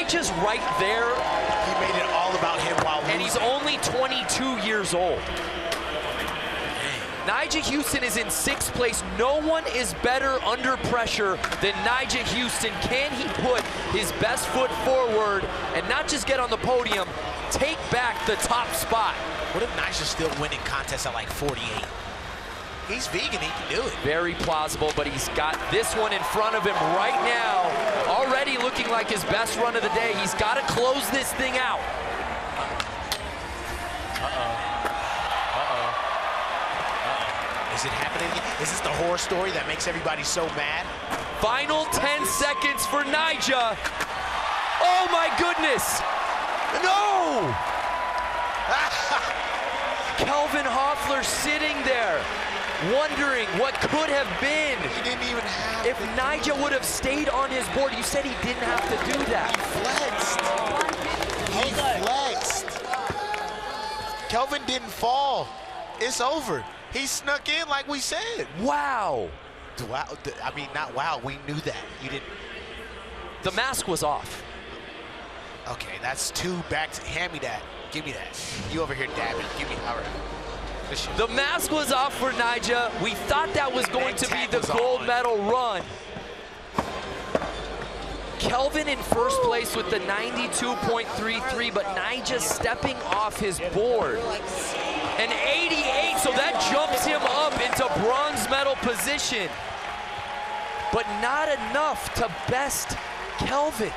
Nyjah's right there. He made it all about him while losing. And he's only 22 years old. Nyjah Huston is in 6th place. No one is better under pressure than Nyjah Huston. Can he put his best foot forward and not just get on the podium, take back the top spot? What if Nyjah's still winning contests at like 48? He's vegan, he can do it. Very plausible, but he's got this one in front of him right now. Already looking like his best run of the day. He's got to close this thing out. Is it happening? Is this the horror story that makes everybody so mad? Final 10 seconds for Nyjah. Oh my goodness! No! Kelvin Hoffler sitting there, wondering what could have been. He didn't even have If Nyjah would have stayed on his board, you said he didn't have to do that. He flexed. Kelvin didn't fall. It's over. He snuck in like we said. Wow. Wow. I mean, not wow. We knew that. You didn't. The mask was off. Okay, that's 2 back to, hand me that. Give me that. You over here dabbing. Give me, all right. The mask was off for Nyjah. We thought that was going to be the gold medal run. Kelvin in 1st place with the 92.33, but Nyjah stepping off his board. An 88, so that jumps him up into bronze medal position. But not enough to best Kelvin.